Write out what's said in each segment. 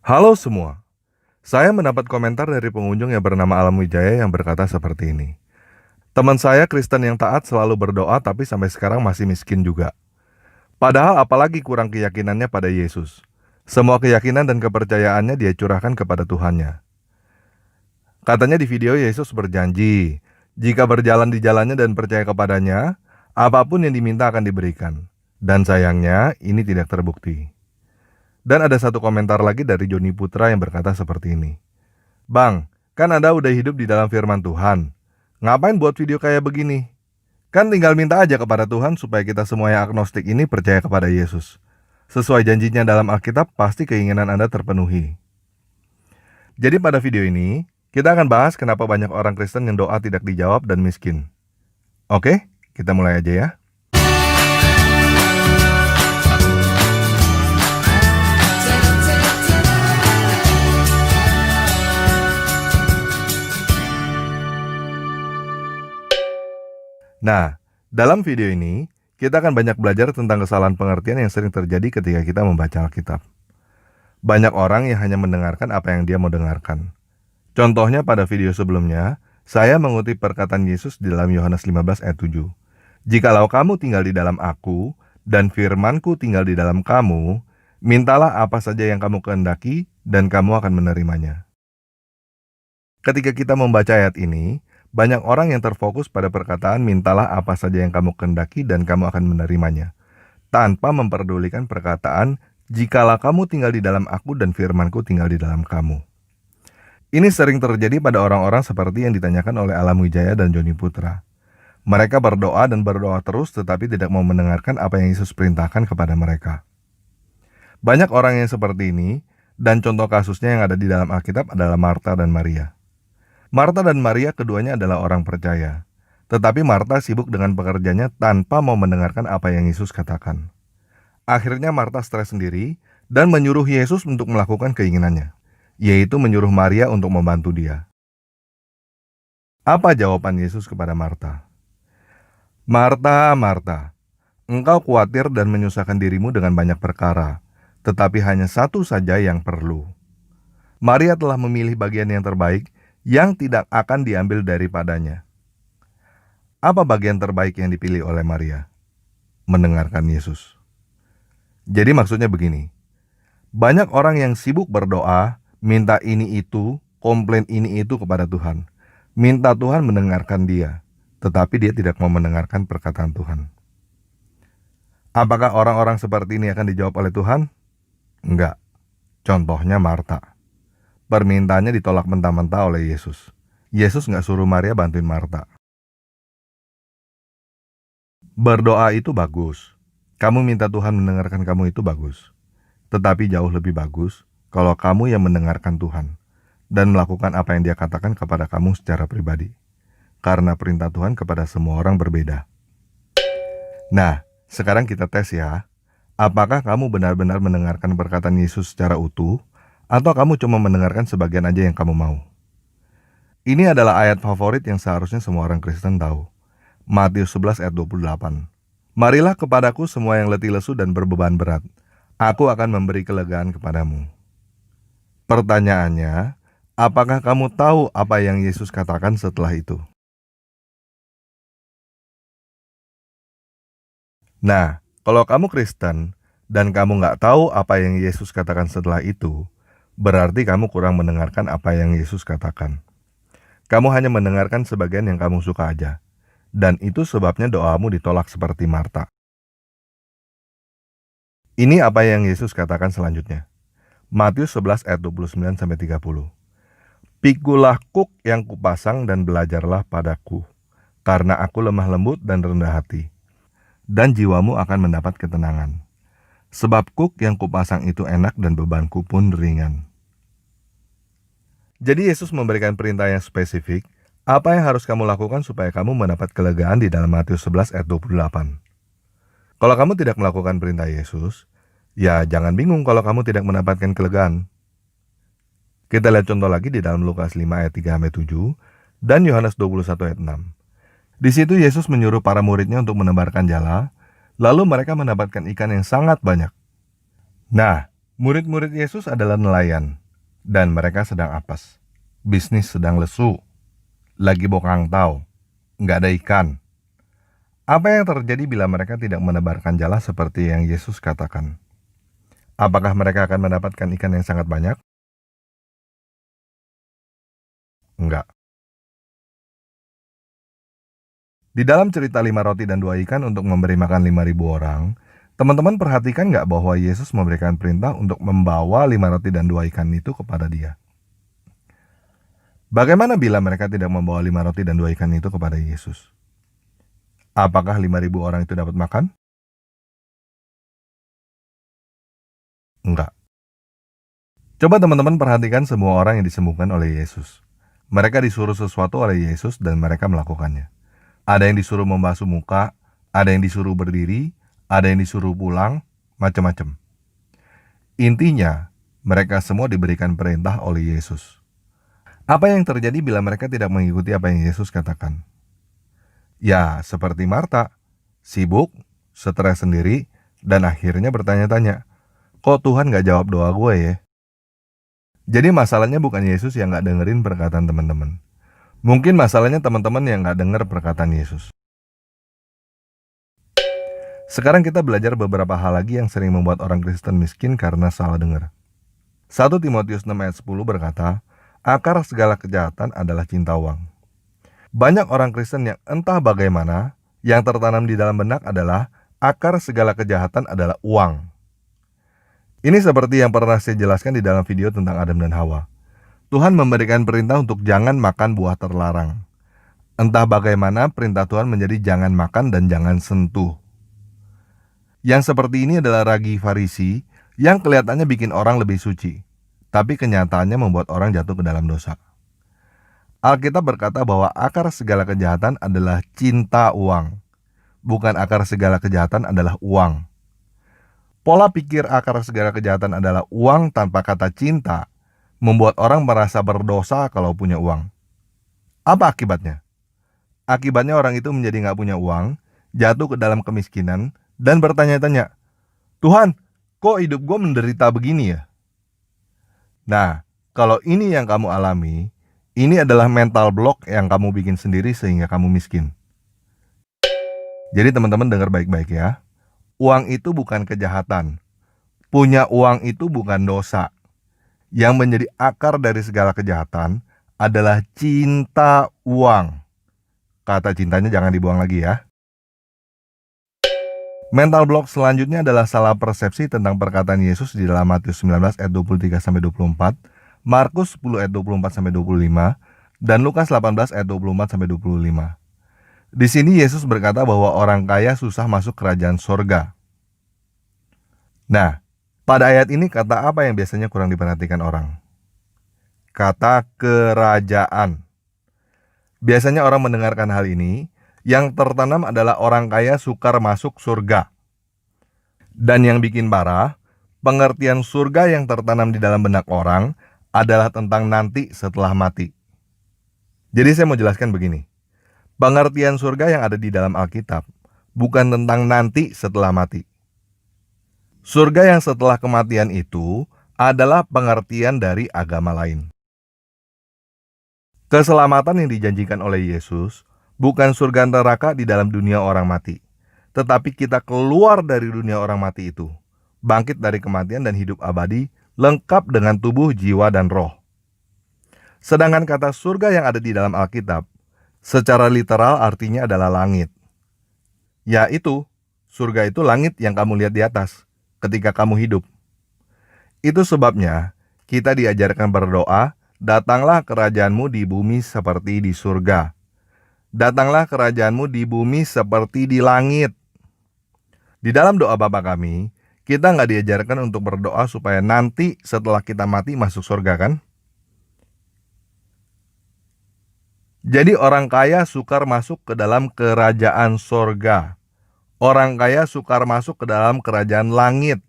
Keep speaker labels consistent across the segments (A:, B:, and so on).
A: Halo semua, saya mendapat komentar dari pengunjung yang bernama Alam Wijaya yang berkata seperti ini. Teman saya Kristen yang taat selalu berdoa tapi sampai sekarang masih miskin juga. Padahal apalagi kurang keyakinannya pada Yesus. Semua keyakinan dan kepercayaannya dia curahkan kepada Tuhannya. Katanya di video Yesus berjanji, jika berjalan di jalannya dan percaya kepadanya, apapun yang diminta akan diberikan. Dan sayangnya ini tidak terbukti. Dan ada satu komentar lagi dari Joni Putra yang berkata seperti ini. Bang, kan Anda udah hidup di dalam firman Tuhan. Ngapain buat video kayak begini? Kan tinggal minta aja kepada Tuhan supaya kita semua yang agnostik ini percaya kepada Yesus. Sesuai janjinya dalam Alkitab, pasti keinginan Anda terpenuhi. Jadi pada video ini, kita akan bahas kenapa banyak orang Kristen yang doa tidak dijawab dan miskin. Oke, kita mulai aja ya. Nah, dalam video ini, kita akan banyak belajar tentang kesalahan pengertian yang sering terjadi ketika kita membaca Alkitab. Banyak orang yang hanya mendengarkan apa yang dia mau dengarkan. Contohnya pada video sebelumnya, saya mengutip perkataan Yesus di dalam Yohanes 15 ayat 7. Jikalau kamu tinggal di dalam aku, dan firmanku tinggal di dalam kamu, mintalah apa saja yang kamu kehendaki, dan kamu akan menerimanya. Ketika kita membaca ayat ini, banyak orang yang terfokus pada perkataan mintalah apa saja yang kamu kehendaki dan kamu akan menerimanya, tanpa memperdulikan perkataan jikalau kamu tinggal di dalam aku dan firmanku tinggal di dalam kamu. Ini sering terjadi pada orang-orang seperti yang ditanyakan oleh Alam Wijaya dan Joni Putra. Mereka berdoa dan berdoa terus tetapi tidak mau mendengarkan apa yang Yesus perintahkan kepada mereka. Banyak orang yang seperti ini, dan contoh kasusnya yang ada di dalam Alkitab adalah Marta dan Maria. Marta dan Maria keduanya adalah orang percaya. Tetapi Marta sibuk dengan pekerjaannya tanpa mau mendengarkan apa yang Yesus katakan. Akhirnya Marta stres sendiri dan menyuruh Yesus untuk melakukan keinginannya, yaitu menyuruh Maria untuk membantu dia. Apa jawaban Yesus kepada Marta? Marta, Marta, engkau khawatir dan menyusahkan dirimu dengan banyak perkara, tetapi hanya satu saja yang perlu. Maria telah memilih bagian yang terbaik, yang tidak akan diambil daripadanya. Apa bagian terbaik yang dipilih oleh Maria? Mendengarkan Yesus. Jadi maksudnya begini, banyak orang yang sibuk berdoa, minta ini itu, komplain ini itu kepada Tuhan. Minta Tuhan mendengarkan dia, tetapi dia tidak mau mendengarkan perkataan Tuhan. Apakah orang-orang seperti ini akan dijawab oleh Tuhan? Enggak. Contohnya Marta. Permintaannya ditolak mentah-mentah oleh Yesus. Yesus nggak suruh Maria bantuin Marta. Berdoa itu bagus. Kamu minta Tuhan mendengarkan kamu itu bagus. Tetapi jauh lebih bagus kalau kamu yang mendengarkan Tuhan dan melakukan apa yang Dia katakan kepada kamu secara pribadi. Karena perintah Tuhan kepada semua orang berbeda. Nah, sekarang kita tes ya. Apakah kamu benar-benar mendengarkan perkataan Yesus secara utuh? Atau kamu cuma mendengarkan sebagian aja yang kamu mau? Ini adalah ayat favorit yang seharusnya semua orang Kristen tahu. Matius 11 ayat 28. Marilah kepadaku semua yang letih lesu dan berbeban berat. Aku akan memberi kelegaan kepadamu. Pertanyaannya, apakah kamu tahu apa yang Yesus katakan setelah itu? Nah, kalau kamu Kristen dan kamu nggak tahu apa yang Yesus katakan setelah itu, berarti kamu kurang mendengarkan apa yang Yesus katakan. Kamu hanya mendengarkan sebagian yang kamu suka aja. Dan itu sebabnya doamu ditolak seperti Marta. Ini apa yang Yesus katakan selanjutnya. Matius 11 ayat 29-30. Pikulah kuk yang kupasang dan belajarlah padaku, karena aku lemah lembut dan rendah hati, dan jiwamu akan mendapat ketenangan. Sebab kuk yang kupasang itu enak dan bebanku pun ringan. Jadi Yesus memberikan perintah yang spesifik, apa yang harus kamu lakukan supaya kamu mendapat kelegaan di dalam Matius 11 ayat 28. Kalau kamu tidak melakukan perintah Yesus, ya jangan bingung kalau kamu tidak mendapatkan kelegaan. Kita lihat contoh lagi di dalam Lukas 5 ayat 3-7 dan Yohanes 21 ayat 6. Di situ Yesus menyuruh para muridnya untuk menebarkan jala, lalu mereka mendapatkan ikan yang sangat banyak. Nah, Murid-murid Yesus adalah nelayan, dan mereka sedang apes. Bisnis sedang lesu, lagi bokang tau, nggak ada ikan. Apa yang terjadi bila mereka tidak menebarkan jala seperti yang Yesus katakan? Apakah mereka akan mendapatkan ikan yang sangat banyak? Enggak. Di dalam cerita 5 roti dan 2 ikan untuk memberi makan 5.000 orang, teman-teman perhatikan nggak bahwa Yesus memberikan perintah untuk membawa 5 roti dan 2 ikan itu kepada dia? Bagaimana bila mereka tidak membawa 5 roti dan 2 ikan itu kepada Yesus? Apakah 5.000 orang itu dapat makan? Enggak. Coba teman-teman perhatikan semua orang yang disembuhkan oleh Yesus. Mereka disuruh sesuatu oleh Yesus dan mereka melakukannya. Ada yang disuruh membasuh muka, ada yang disuruh berdiri, ada yang disuruh pulang, macam-macam. Intinya, mereka semua diberikan perintah oleh Yesus. Apa yang terjadi bila mereka tidak mengikuti apa yang Yesus katakan? Ya, seperti Marta, sibuk, stres sendiri, dan akhirnya bertanya-tanya, kok Tuhan gak jawab doa gue ya? Jadi masalahnya bukan Yesus yang gak dengerin perkataan teman-teman. Mungkin masalahnya teman-teman yang gak denger perkataan Yesus. Sekarang kita belajar beberapa hal lagi yang sering membuat orang Kristen miskin karena salah dengar. 1 Timotius 6 ayat 10 berkata, akar segala kejahatan adalah cinta uang. Banyak orang Kristen yang entah bagaimana, yang tertanam di dalam benak adalah akar segala kejahatan adalah uang. Ini seperti yang pernah saya jelaskan di dalam video tentang Adam dan Hawa. Tuhan memberikan perintah untuk jangan makan buah terlarang. Entah bagaimana perintah Tuhan menjadi jangan makan dan jangan sentuh. Yang seperti ini adalah ragi Farisi yang kelihatannya bikin orang lebih suci, tapi kenyataannya membuat orang jatuh ke dalam dosa. Alkitab berkata bahwa akar segala kejahatan adalah cinta uang, bukan akar segala kejahatan adalah uang. Pola pikir akar segala kejahatan adalah uang tanpa kata cinta membuat orang merasa berdosa kalau punya uang. Apa akibatnya? Akibatnya orang itu menjadi nggak punya uang, jatuh ke dalam kemiskinan, dan bertanya-tanya, Tuhan, kok hidup gue menderita begini ya? Nah, kalau ini yang kamu alami, ini adalah mental block yang kamu bikin sendiri sehingga kamu miskin. Jadi teman-teman dengar baik-baik ya. Uang itu bukan kejahatan. Punya uang itu bukan dosa. Yang menjadi akar dari segala kejahatan adalah cinta uang. Kata cintanya jangan dibuang lagi ya. Mental block selanjutnya adalah salah persepsi tentang perkataan Yesus di dalam Matius 19 ayat 23-24, Markus 10 ayat 24-25, dan Lukas 18 ayat 24-25. Di sini Yesus berkata bahwa orang kaya susah masuk kerajaan sorga. Nah, pada ayat ini kata apa yang biasanya kurang diperhatikan orang? Kata kerajaan. Biasanya orang mendengarkan hal ini, yang tertanam adalah orang kaya sukar masuk surga. Dan yang bikin parah, pengertian surga yang tertanam di dalam benak orang adalah tentang nanti setelah mati. Jadi saya mau jelaskan begini. Pengertian surga yang ada di dalam Alkitab bukan tentang nanti setelah mati. Surga yang setelah kematian itu adalah pengertian dari agama lain. Keselamatan yang dijanjikan oleh Yesus bukan surga neraka di dalam dunia orang mati, tetapi kita keluar dari dunia orang mati itu, bangkit dari kematian dan hidup abadi, lengkap dengan tubuh, jiwa, dan roh. Sedangkan kata surga yang ada di dalam Alkitab, secara literal artinya adalah langit. Yaitu, surga itu langit yang kamu lihat di atas ketika kamu hidup. Itu sebabnya kita diajarkan berdoa, datanglah kerajaanmu di bumi seperti di surga. Datanglah kerajaanmu di bumi seperti di langit. Di dalam doa Bapa kami, kita nggak diajarkan untuk berdoa supaya nanti setelah kita mati masuk surga kan? Jadi orang kaya sukar masuk ke dalam kerajaan surga. Orang kaya sukar masuk ke dalam kerajaan langit.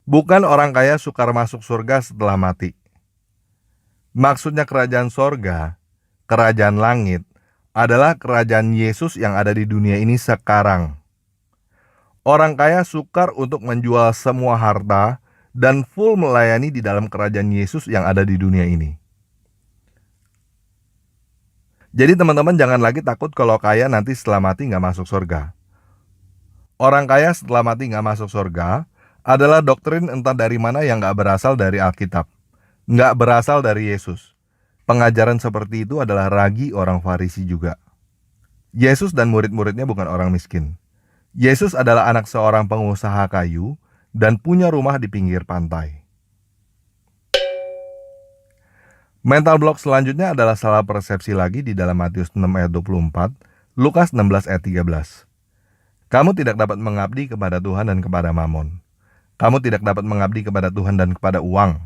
A: Bukan orang kaya sukar masuk surga setelah mati. Maksudnya kerajaan surga, kerajaan langit, adalah kerajaan Yesus yang ada di dunia ini sekarang. Orang kaya sukar untuk menjual semua harta dan full melayani di dalam kerajaan Yesus yang ada di dunia ini. Jadi teman-teman jangan lagi takut kalau kaya nanti setelah mati nggak masuk surga. Orang kaya setelah mati nggak masuk surga adalah doktrin entah dari mana yang nggak berasal dari Alkitab, nggak berasal dari Yesus. Pengajaran seperti itu adalah ragi orang Farisi juga. Yesus dan murid-muridnya bukan orang miskin. Yesus adalah anak seorang pengusaha kayu dan punya rumah di pinggir pantai. Mental block selanjutnya adalah salah persepsi lagi di dalam Matius 6 ayat 24, Lukas 16 ayat 13. Kamu tidak dapat mengabdi kepada Tuhan dan kepada Mamon. Kamu tidak dapat mengabdi kepada Tuhan dan kepada uang.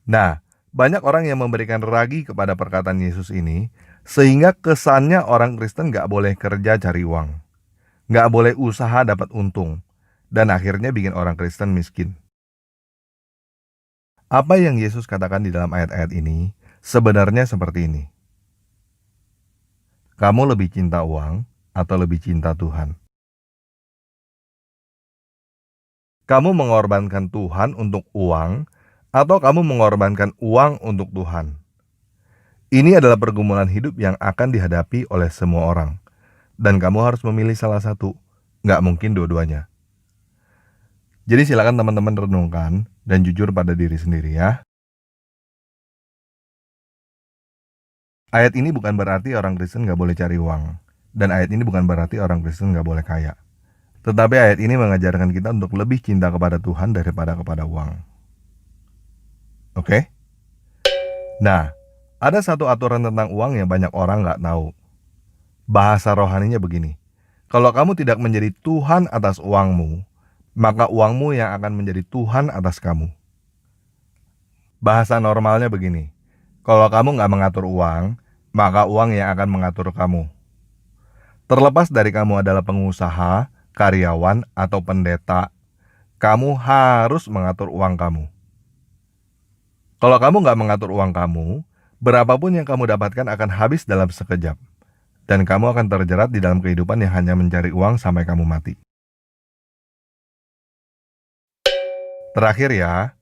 A: Nah, banyak orang yang memberikan ragi kepada perkataan Yesus ini, sehingga kesannya orang Kristen gak boleh kerja cari uang. Gak boleh usaha dapat untung. Dan akhirnya bikin orang Kristen miskin. Apa yang Yesus katakan di dalam ayat-ayat ini sebenarnya seperti ini. Kamu lebih cinta uang atau lebih cinta Tuhan? Kamu mengorbankan Tuhan untuk uang atau kamu mengorbankan uang untuk Tuhan? Ini adalah pergumulan hidup yang akan dihadapi oleh semua orang. Dan kamu harus memilih salah satu. Nggak mungkin dua-duanya. Jadi silakan teman-teman renungkan dan jujur pada diri sendiri ya. Ayat ini bukan berarti orang Kristen nggak boleh cari uang. Dan ayat ini bukan berarti orang Kristen nggak boleh kaya. Tetapi ayat ini mengajarkan kita untuk lebih cinta kepada Tuhan daripada kepada uang. Oke? Nah, ada satu aturan tentang uang yang banyak orang nggak tahu. Bahasa rohaninya begini. Kalau kamu tidak menjadi Tuhan atas uangmu, maka uangmu yang akan menjadi Tuhan atas kamu. Bahasa normalnya begini. Kalau kamu nggak mengatur uang, maka uang yang akan mengatur kamu. Terlepas dari kamu adalah pengusaha, karyawan, atau pendeta, kamu harus mengatur uang kamu. Kalau kamu nggak mengatur uang kamu, berapapun yang kamu dapatkan akan habis dalam sekejap. Dan kamu akan terjerat di dalam kehidupan yang hanya mencari uang sampai kamu mati. Terakhir ya,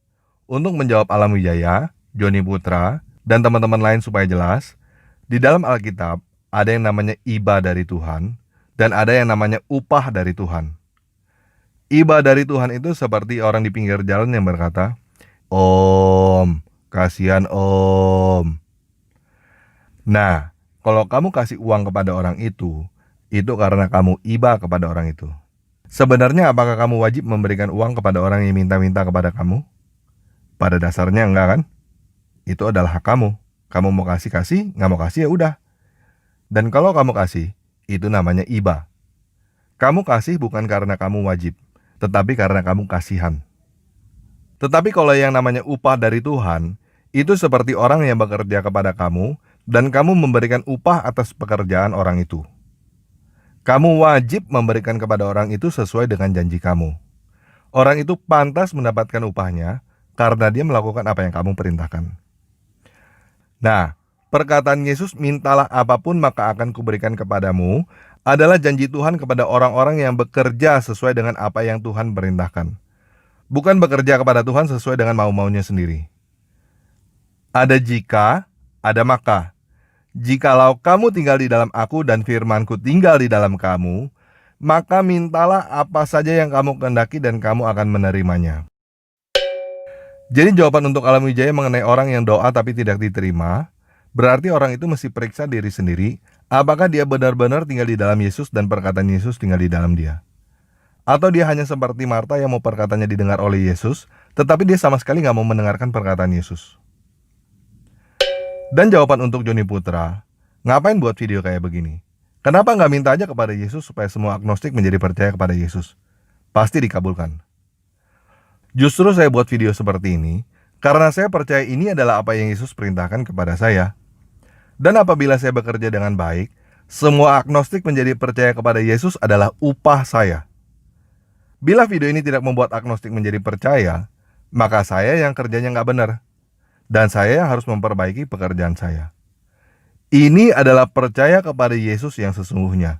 A: untuk menjawab Alam Wijaya, Joni Putra, dan teman-teman lain supaya jelas, di dalam Alkitab ada yang namanya iba dari Tuhan, dan ada yang namanya upah dari Tuhan. Iba dari Tuhan itu seperti orang di pinggir jalan yang berkata, "Om, kasihan Om." Nah, kalau kamu kasih uang kepada orang itu karena kamu iba kepada orang itu. Sebenarnya apakah kamu wajib memberikan uang kepada orang yang minta-minta kepada kamu? Pada dasarnya enggak kan? Itu adalah hak kamu. Kamu mau kasih, nggak mau kasih ya udah. Dan kalau kamu kasih, itu namanya iba. Kamu kasih bukan karena kamu wajib, tetapi karena kamu kasihan. Tetapi kalau yang namanya upah dari Tuhan, itu seperti orang yang bekerja kepada kamu, dan kamu memberikan upah atas pekerjaan orang itu. Kamu wajib memberikan kepada orang itu sesuai dengan janji kamu. Orang itu pantas mendapatkan upahnya karena dia melakukan apa yang kamu perintahkan. Nah, perkataan Yesus, "Mintalah apapun maka akan kuberikan kepadamu," adalah janji Tuhan kepada orang-orang yang bekerja sesuai dengan apa yang Tuhan perintahkan. Bukan bekerja kepada Tuhan sesuai dengan mau-maunya sendiri. Ada jika, ada maka. Jikalau kamu tinggal di dalam aku dan firmanku tinggal di dalam kamu, maka mintalah apa saja yang kamu kehendaki dan kamu akan menerimanya. Jadi jawaban untuk Alam Wijaya mengenai orang yang doa tapi tidak diterima, berarti orang itu mesti periksa diri sendiri, apakah dia benar-benar tinggal di dalam Yesus dan perkataan Yesus tinggal di dalam dia. Atau dia hanya seperti Marta yang mau perkataannya didengar oleh Yesus, tetapi dia sama sekali nggak mau mendengarkan perkataan Yesus. Dan jawaban untuk Joni Putra, ngapain buat video kayak begini? Kenapa nggak minta aja kepada Yesus supaya semua agnostik menjadi percaya kepada Yesus? Pasti dikabulkan. Justru saya buat video seperti ini, karena saya percaya ini adalah apa yang Yesus perintahkan kepada saya. Dan apabila saya bekerja dengan baik, semua agnostik menjadi percaya kepada Yesus adalah upah saya. Bila video ini tidak membuat agnostik menjadi percaya, maka saya yang kerjanya nggak benar. Dan saya yang harus memperbaiki pekerjaan saya. Ini adalah percaya kepada Yesus yang sesungguhnya.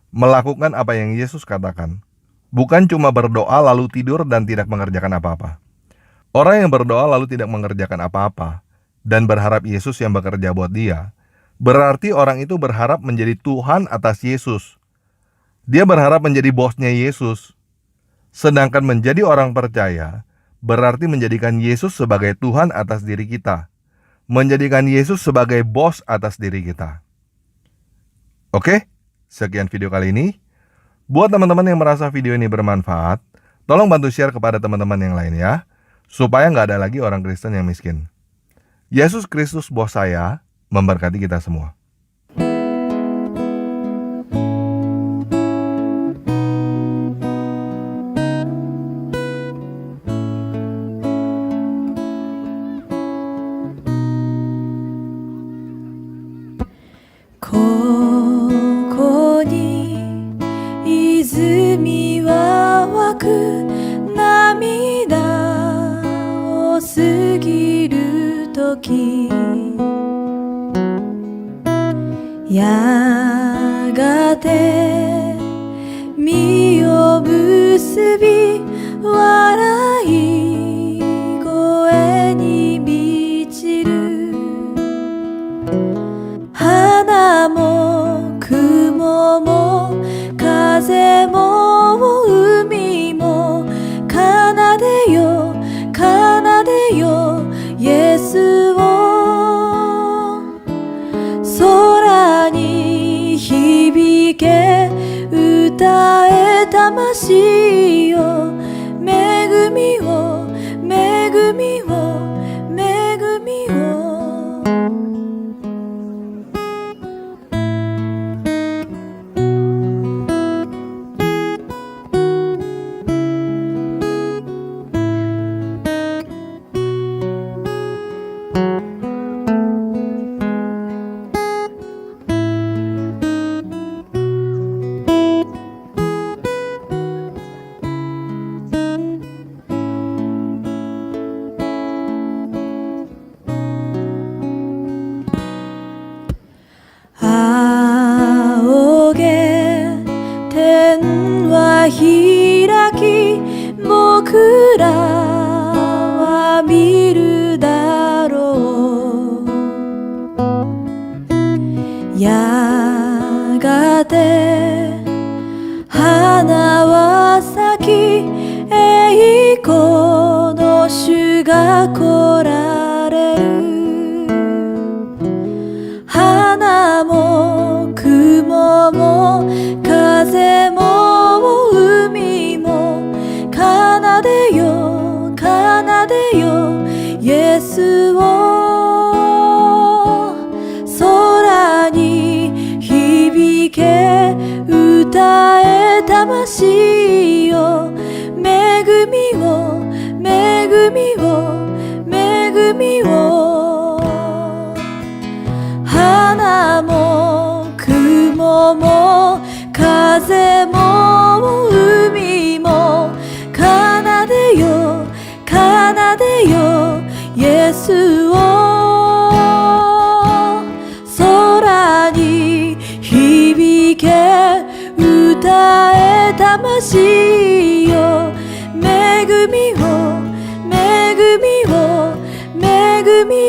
A: Melakukan apa yang Yesus katakan. Bukan cuma berdoa lalu tidur dan tidak mengerjakan apa-apa. Orang yang berdoa lalu tidak mengerjakan apa-apa dan berharap Yesus yang bekerja buat dia, berarti orang itu berharap menjadi Tuhan atas Yesus. Dia berharap menjadi bosnya Yesus. Sedangkan menjadi orang percaya berarti menjadikan Yesus sebagai Tuhan atas diri kita. Menjadikan Yesus sebagai bos atas diri kita. Oke, sekian video kali ini. Buat teman-teman yang merasa video ini bermanfaat, tolong bantu share kepada teman-teman yang lain ya, supaya nggak ada lagi orang Kristen yang miskin. Yesus Kristus bos saya, memberkati kita semua.
B: やがて実を結び笑い声に満ちる花も雲も風も海も奏でよ奏でよイエスを空に響け歌え魂よ恵みを恵みを恵みを開き僕らは見るだろうやがて花は咲き栄光の主が来られる花も雲も風も海も奏でよ奏でよイエスを空に響け歌え魂よ恵みを恵みを恵みを花も雲も風も海も奏でよ奏でよイエスを空に響け歌え魂よ恵みを恵みを恵み